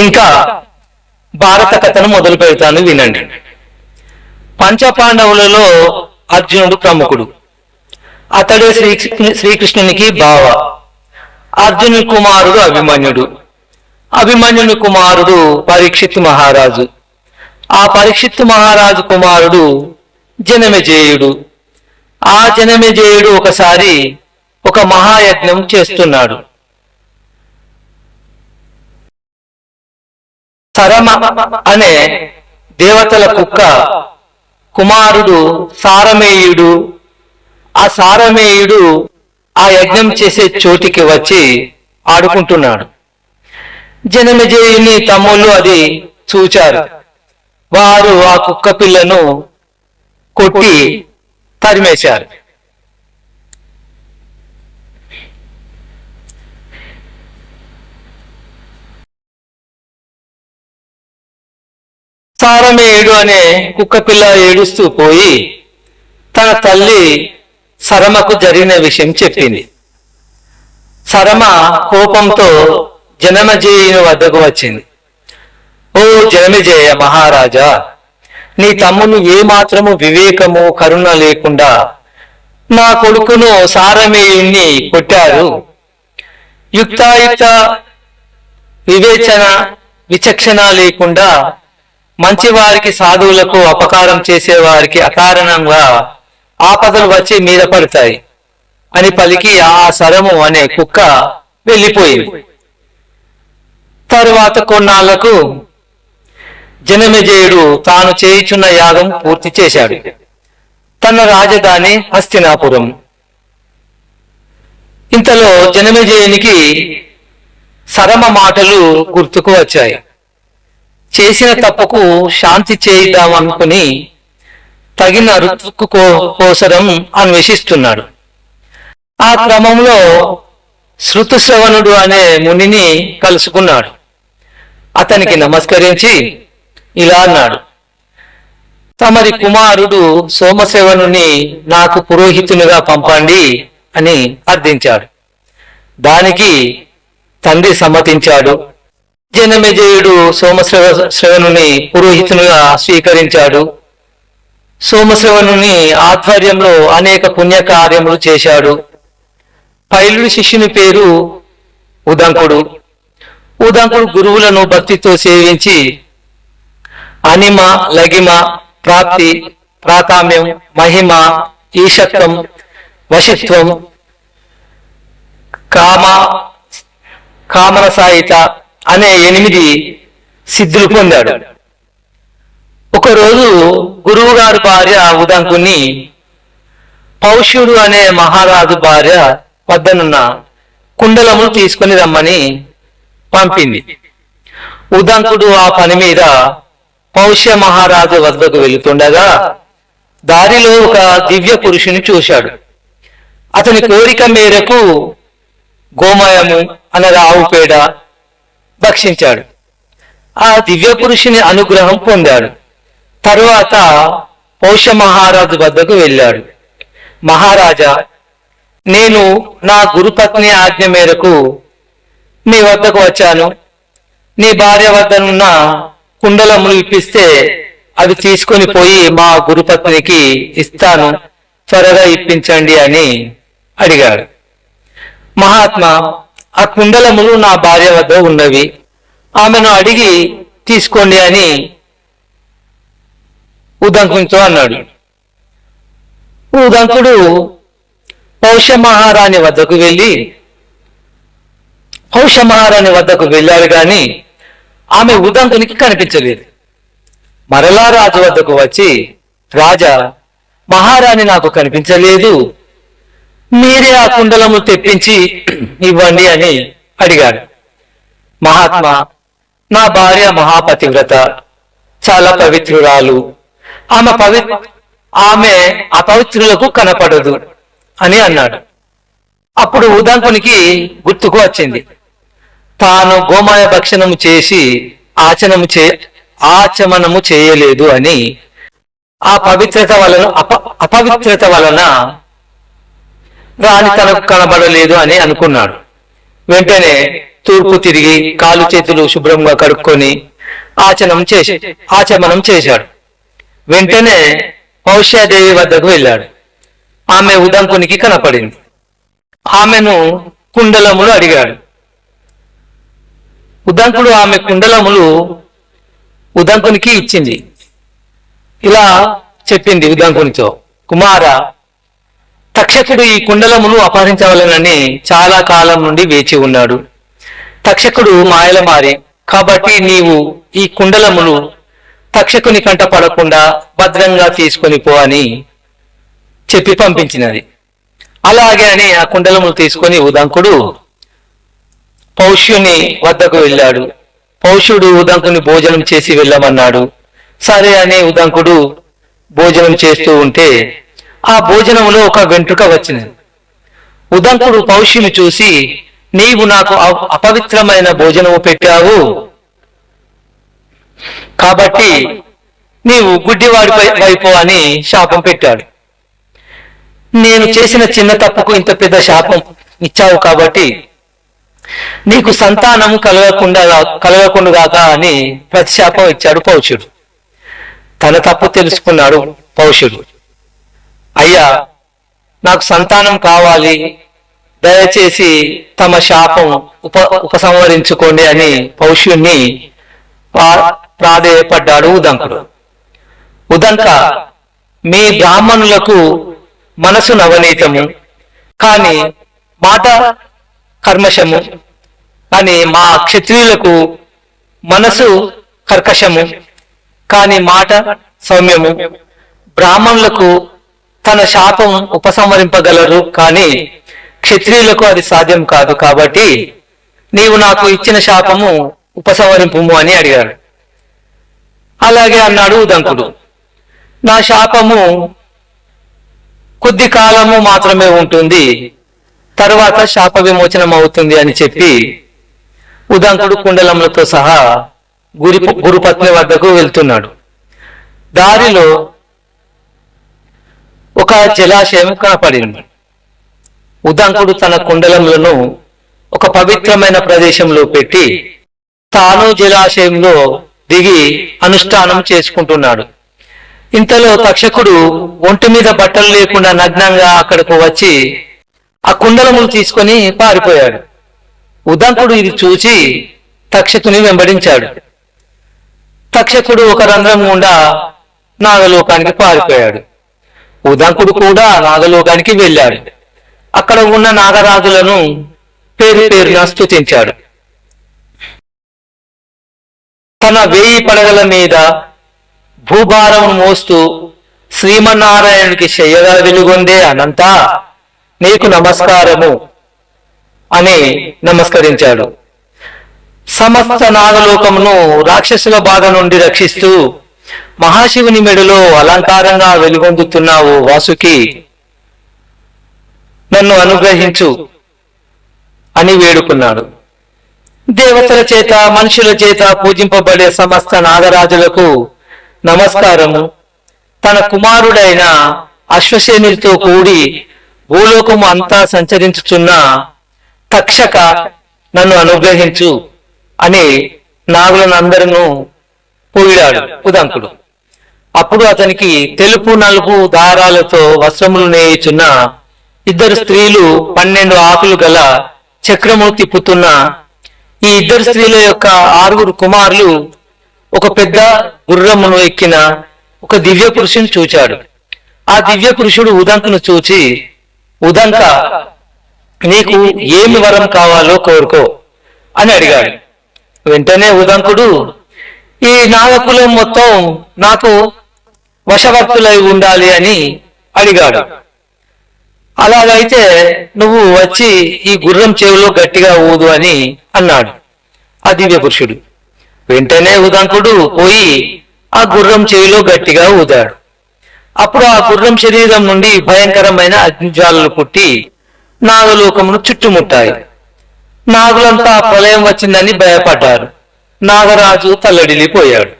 ఇంకా భారత కథను మొదలు పెడతాను, వినండి. పంచపాండవులలో అర్జునుడు ప్రముఖుడు. అతడే శ్రీకృష్ణునికి బావ. అర్జునుని కుమారుడు అభిమన్యుడు. అభిమన్యుని కుమారుడు పరీక్షిత్తు మహారాజు. ఆ పరీక్షిత్తు మహారాజు కుమారుడు జనమేజయుడు. ఆ జనమేజయుడు ఒకసారి ఒక మహాయజ్ఞం చేస్తున్నాడు. సరమ అనే దేవతల కుక్క కుమారుడు సారమేయుడు. ఆ సారమేయుడు ఆ యజ్ఞం చేసే చోటికి వచ్చి ఆడుకుంటున్నాడు. జనమేజయుని తమ్ముళ్ళు అది చూచారు. వారు ఆ కుక్క పిల్లను కొట్టి తరిమేశారు. సారమేయుడు అనే కుక్క పిల్ల ఏడుస్తూ పోయి తన తల్లి సరమకు జరిగిన విషయం చెప్పింది. సరమ కోపంతో జనమేజయుని వద్దకు వచ్చింది. ఓ జనమేజయ మహారాజా, నీ తమ్మును ఏమాత్రము వివేకము కరుణ లేకుండా నా కొడుకును సారమేయుణ్ణి కొట్టారు. యుక్తాయుక్త విచక్షణ లేకుండా మంచివారికి సాధువులకు అపకారం చేసేవారికి అకారణంగా ఆపదలు వచ్చి మీద పడతాయి అని పలికి ఆ సరము అనే కుక్క వెళ్ళిపోయింది. తరువాత కొన్నాళ్లకు జనమేజయుడు తాను చేయుచున్న యాగం పూర్తి చేశాడు. తన రాజధాని హస్తినాపురం. ఇంతలో జనమేజయునికి సరమ మాటలు గుర్తుకు వచ్చాయి. చేసిన తప్పుకు శాంతి చేయిద్దామనుకుని తగిన ఋతుకు కోసరం అన్వేషిస్తున్నాడు. ఆ క్రమంలో శృతుశ్రవణుడు అనే మునిని కలుసుకున్నాడు. అతనికి నమస్కరించి ఇలా అన్నాడు, తమరి కుమారుడు సోమశ్రవణుని నాకు పురోహితునిగా పంపండి అని అర్థించాడు. దానికి తండ్రి సమ్మతించాడు. జనమేజయుడు సోమశ్రవణుని పురోహితునిగా స్వీకరించాడు. సోమశ్రవణుని ఆధ్వర్యంలో అనేక పుణ్యకార్యములు చేశాడు. పైలుడి శిష్యుని పేరు ఉదంకుడు. ఉదంకుడు గురువులను భక్తితో సేవించి అనిమ, లగిమ, ప్రాప్తి, ప్రాతామ్యం, మహిమ, ఈశత్వం, వశిత్వం, కామన సాయిత అనే 8 సిద్ధులు పొందాడు. ఒకరోజు గురువు గారి భార్య ఉదంకుని పౌష్యుడు అనే మహారాజు భార్య వద్దనున్న కుండలములు తీసుకుని రమ్మని పంపింది. ఉదంకుడు ఆ పని మీద పౌష్య మహారాజు వద్దకు వెళుతుండగా దారిలో ఒక దివ్య పురుషుని చూశాడు. అతని కోరిక మేరకు గోమయము అనగా ఆవు పేడ భక్షించాడు. ఆ దివ్య పురుషుని అనుగ్రహం పొందాడు. తరువాత పౌష్య మహారాజు వద్దకు వెళ్ళాడు. మహారాజా, నేను నా గురుపత్ని ఆజ్ఞ మేరకు మీ వద్దకు వచ్చాను. నీ భార్య వద్దనున్న కుండలములు ఇప్పిస్తే అవి తీసుకొని పోయి మా గురుపత్నికి ఇస్తాను, త్వరగా ఇప్పించండి అని అడిగాడు. మహాత్మా, ఆ కుండలములు నా భార్య వద్ద ఉన్నవి, ఆమెను అడిగి తీసుకోండి అని ఉదంకునితో అన్నాడు. ఉదంకుడు పౌష్య మహారాణి వద్దకు వెళ్ళాడు గాని ఆమె ఉదంకునికి కనిపించలేదు. మరలా రాజు వద్దకు వచ్చి, రాజా, మహారాణి నాకు కనిపించలేదు, మీరే ఆ కుండలము తెప్పించి ఇవ్వండి అని అడిగాడు. మహాత్మా, నా భార్య మహాపతివ్రత, చాలా పవిత్రురాలు, ఆమె అపవిత్రులకు కనపడదు అని అన్నాడు. అప్పుడు ఉదంకునికి గుర్తుకు వచ్చింది, తాను గోమాయ భక్షణము చేసి ఆచమనము చేయలేదు అని. ఆ అపవిత్రత వలన రాణి తనకు కనబడలేదు అని అనుకున్నాడు. వెంటనే తూర్పు తిరిగి కాలు చేతులు శుభ్రంగా కడుక్కొని ఆచమనం చేశాడు. వెంటనే పౌష్యాదేవి వద్దకు వెళ్ళాడు. ఆమె ఉదంకునికి కనపడింది. ఆమెను కుండలములు అడిగాడు. ఉదంకుడు ఆమె కుండలములు ఉదంకునికి ఇచ్చింది. ఇలా చెప్పింది ఉదంకునితో, కుమార, తక్షకుడు ఈ కుండలములు అపహరించవలనని చాలా కాలం నుండి వేచి ఉన్నాడు. తక్షకుడు మాయలమారి, కాబట్టి నీవు ఈ కుండలములు తక్షకుని కంట పడకుండా భద్రంగా తీసుకొని పో అని చెప్పి పంపించినది. అలాగే అని ఆ కుండలములు తీసుకొని ఉదంకుడు పౌష్యుని వద్దకు వెళ్ళాడు. పౌష్యుడు ఉదంకుని భోజనం చేసి వెళ్ళమన్నాడు. సరే అని ఉదంకుడు భోజనం చేస్తూ ఉంటే ఆ భోజనములో ఒక వెంట్రుక వచ్చినది. ఉదంకుడు పౌష్యుని చూసి, నీవు నాకు అపవిత్రమైన భోజనము పెట్టావు, కాబట్టి నీవు గుడ్డివాడి వైపు అని శాపం పెట్టాడు. నేను చేసిన చిన్న తప్పుకు ఇంత పెద్ద శాపం ఇచ్చావు, కాబట్టి నీకు సంతానము కలగకుండాగాక అని ప్రతిశాపం ఇచ్చాడు పౌష్యుడు. తన తప్పు తెలుసుకున్నాడు పౌష్యుడు. అయ్యా, నాకు సంతానం కావాలి, దయచేసి తమ శాపం ఉపసంహరించుకోండి అని పౌష్యుణ్ణి ప్రాధేయపడ్డాడు ఉదంకుడు. ఉదంక, మీ బ్రాహ్మణులకు మనసు నవనీతము, కానీ మాట కర్మశము, కానీ మా క్షత్రియులకు మనసు కర్కశము, కానీ మాట సౌమ్యము. బ్రాహ్మణులకు తన శాపం ఉపసంహరింపగలరు, కానీ క్షత్రియులకు అది సాధ్యం కాదు. కాబట్టి నీవు నాకు ఇచ్చిన శాపము ఉపసంహరింపుము అని అడిగాడు. అలాగే అన్నాడు ఉదంకుడు. నా శాపము కొద్ది కాలము మాత్రమే ఉంటుంది, తరువాత శాప విమోచనం అవుతుంది అని చెప్పి ఉదంకుడు కుండలములతో సహా గురుపత్ని వద్దకు వెళ్తున్నాడు. దారిలో ఒక జలాశయం కనపడింది. ఉదంకుడు తన కుండలములను ఒక పవిత్రమైన ప్రదేశంలో పెట్టి తాను జలాశయంలో దిగి అనుష్ఠానం చేసుకుంటున్నాడు. ఇంతలో తక్షకుడు ఒంటి మీద బట్టలు లేకుండా నగ్నంగా అక్కడకు వచ్చి ఆ కుండలములు తీసుకొని పారిపోయాడు. ఉదంకుడు ఇది చూసి తక్షకుని వెంబడించాడు. తక్షకుడు ఒక రంధ్రం గుండా నాగలోకానికి పారిపోయాడు. ఉదంకుడు కూడా నాగలోకానికి వెళ్ళాడు. అక్కడ ఉన్న నాగరాజులను పేరు పేరున స్తుతించాడు. తన 1000 పడగల మీద భూభారం మోస్తూ శ్రీమన్నారాయణుడికి శయ్యగా వెలుగొందే అనంత, నీకు నమస్కారము అని నమస్కరించాడు. సమస్త నాగలోకమును రాక్షసుల బాధ నుండి రక్షిస్తూ మహాశివుని మెడలో అలంకారంగా వెలుగొందుతున్నావు వాసుకి, నన్ను అనుగ్రహించు అని వేడుకున్నాడు. దేవతల చేత మనుషుల చేత పూజింపబడే సమస్త నాగరాజులకు నమస్కారము. తన కుమారుడైన అశ్వసేనుడితో కూడి భూలోకము అంతా సంచరించుచున్న తక్షక, నన్ను అనుగ్రహించు అని నాగులనందరూ పొగిడాడు ఉదంకుడు. అప్పుడు అతనికి తెలుపు నలుపు దారాలతో వస్త్రములు నేయుచున్న 2 స్త్రీలు 12 ఆకులు గల చక్రమును తిప్పుతున్న ఈ 2 స్త్రీల యొక్క 6 కుమారులు ఒక పెద్ద గుర్రమును ఎక్కిన ఒక దివ్య పురుషుని చూచాడు. ఆ దివ్య పురుషుడు ఉదంకును చూచి, ఉదంక, నీకు ఏమి వరం కావాలో కోరుకో అని అడిగాడు. వెంటనే ఉదంకుడు, ఈ నాగకులం మొత్తం నాకు వశవర్తులై ఉండాలి అని అడిగాడు. అలాగైతే నువ్వు వచ్చి ఈ గుర్రం చెవిలో గట్టిగా ఊదు అని అన్నాడు ఆ దివ్య పురుషుడు. వెంటనే ఉదంకుడు పోయి ఆ గుర్రం చెవిలో గట్టిగా ఊదాడు. అప్పుడు ఆ గుర్రం శరీరం నుండి భయంకరమైన అగ్నిజ్వాలలు పుట్టి నాగలోకమును చుట్టుముట్టాయి. నాగులంతా ప్రళయం వచ్చిందని భయపడ్డారు. నాగరాజు తల్లడిల్లిపోయాడు.